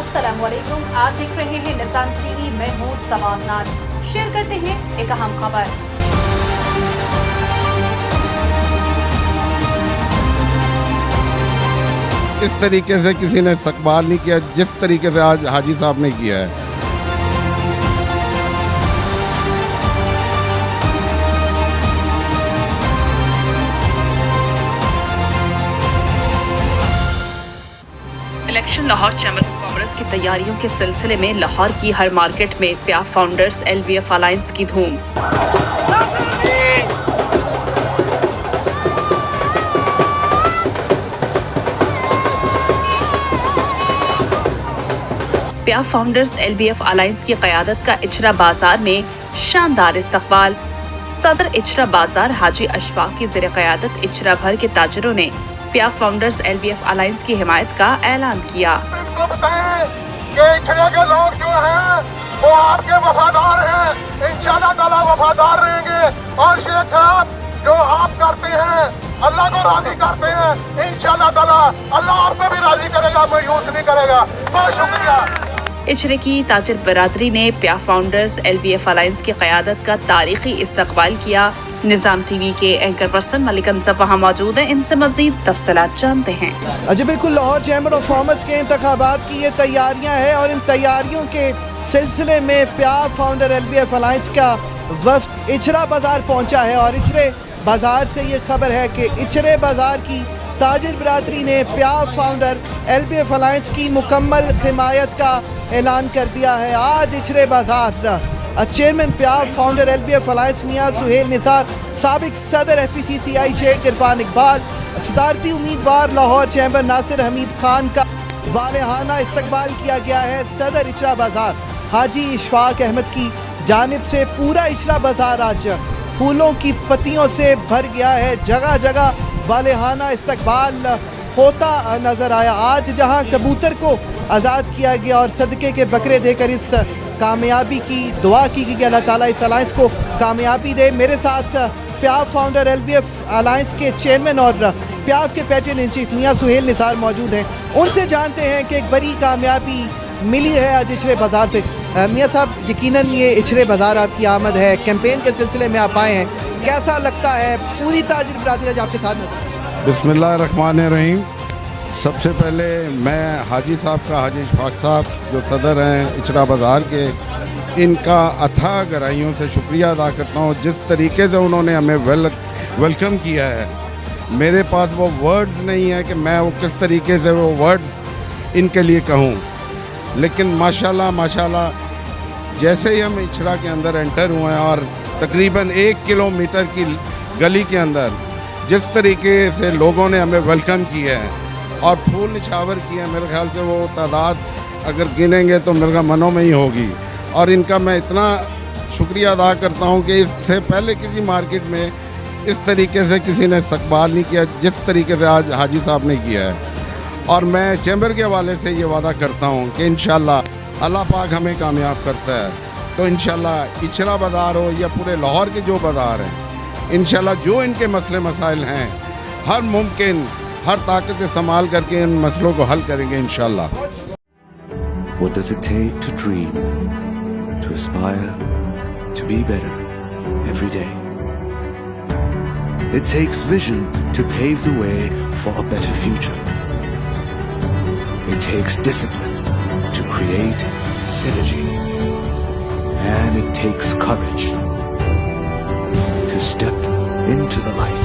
अस्सलाम वालेकुम। आप देख रहे हैं निज़ाम टीवी। मैं हूँ सवाबनाथ। शेयर करते हैं एक अहम खबर। इस तरीके से किसी ने इस्तकबाल नहीं किया जिस तरीके से आज हाजी साहब ने किया है। Election Lahore chamber of commerce की तैयारियों के सिलसिले में लाहौर की हर मार्केट में प्याफ फाउंडर्स LBF अलायंस की धूम। प्याफ फाउंडर्स LBF अलायंस की क़यादत का इचरा बाजार में शानदार इस्तकबाल। सदर इचरा बाजार हाजी अशफाक की ज़ेर क़यादत इचरा भर के ताजरों ने प्याफ फाउंडर्स LBF अलायंस की हिमायत का ऐलान किया। इनको बताएं कि इचरे के लोग जो हैं वो आपके वफादार हैं, इंशाअल्लाह ताला वफादार रहेंगे। और शेख साहब जो आप करते हैं अल्लाह को राजी करते हैं, इंशाअल्लाह ताला अल्लाह आपको भी राजी करेगा, मायूस नहीं करेगा। बहुत शुक्रिया। इचरे की ताजर बरादरी ने प्याफ फाउंडर्स LBF अलायंस की क़यादत का तारीखी इस्तकबाल किया। निज़ाम टीवी के एंकर पर्सन मलिक अंसफ वहाँ मौजूद हैं, इनसे मज़ीद तफसीलात जानते हैं। अच्छा, बिल्कुल लाहौर चैम्बर ऑफ कॉमर्स के इंतखाबात की ये तैयारियां हैं और इन तैयारियों के सिलसिले में प्याफ फाउंडर LBF अलायंस का वफ्द इचरा बाज़ार पहुंचा है। और इचरे बाज़ार से ये खबर है कि इचरे बाज़ार की ताजिर बरादरी ने प्याफ फाउंडर LBF अलायंस की मुकम्मल हिमायत का ऐलान कर दिया है। आज इचरे बाज़ार चेयरमैन प्याफ फाउंडर LBF अलायंस मियाँ सुहेल निसार, साबिक सदर FPCCI शेख इरफान इकबाल, सदारती उम्मीदवार लाहौर चैम्बर नासिर हमीद खान का वालेहाना इस्तकबाल किया गया है। सदर इचरा बाज़ार हाजी इशफाक अहमद की जानिब से पूरा इचरा बाज़ार आज फूलों की पत्तियों से भर गया है। जगह जगह वालेहाना इस्तकबाल होता नज़र आया। आज जहाँ कबूतर को आज़ाद किया गया और सदक़े के बकरे देकर इस कामयाबी की दुआ की कि अल्लाह ताला इस अलायंस को कामयाबी दे। मेरे साथ प्याफ फाउंडर LBF अलायंस के चेयरमैन और प्याफ के पैट्रन इन चीफ मियाँ सुहेल निसार मौजूद हैं। उनसे जानते हैं कि एक बड़ी कामयाबी मिली है आज इचरे बाज़ार से। मियाँ साहब, यकीनन ये इचरे बाज़ार आपकी आमद है, कैंपेन के सिलसिले में आप आए हैं, कैसा लगता है? पूरी ताजिर बरादरी आज आपके साथ में। बिस्मिल्लाहिर्रहमानिर्रहीम। सबसे पहले मैं हाजी साहब का, हाजी इशफाक साहब जो सदर हैं इचरा बाज़ार के, इनका अथाह गहराइयों से शुक्रिया अदा करता हूँ। जिस तरीके से उन्होंने हमें वेलकम किया है, मेरे पास वो वर्ड्स नहीं है कि मैं वो किस तरीके से वो वर्ड्स इनके लिए कहूँ। लेकिन माशाल्लाह माशाल्लाह, जैसे ही हम इचरा के अंदर एंटर हुए हैं और तकरीबन 1 किलोमीटर की गली के अंदर जिस तरीके से लोगों ने हमें वेलकम किया है और फूल निछावर किए हैं, मेरे ख्याल से वो तादाद अगर गिनेंगे तो मेरे मनों में ही होगी। और इनका मैं इतना शुक्रिया अदा करता हूँ कि इससे पहले किसी मार्केट में इस तरीके से किसी ने इस्तकबाल नहीं किया जिस तरीके से आज हाजी साहब ने किया है। और मैं चैम्बर के हवाले से ये वादा करता हूँ कि इंशाल्लाह अल्लाह पाक हमें कामयाब करता है तो इंशाल्लाह इचरा बाज़ार हो या पूरे लाहौर के जो बाज़ार हैं, इंशाल्लाह जो इनके मसले मसाइल हैं हर मुमकिन हर ताकत से संभाल करके इन मसलों को हल करेंगे इंशाल्लाह। What does it take to dream, to aspire, to be better every day? It takes vision to pave the way for a better future. It takes discipline to create synergy. And it takes courage to step into the light.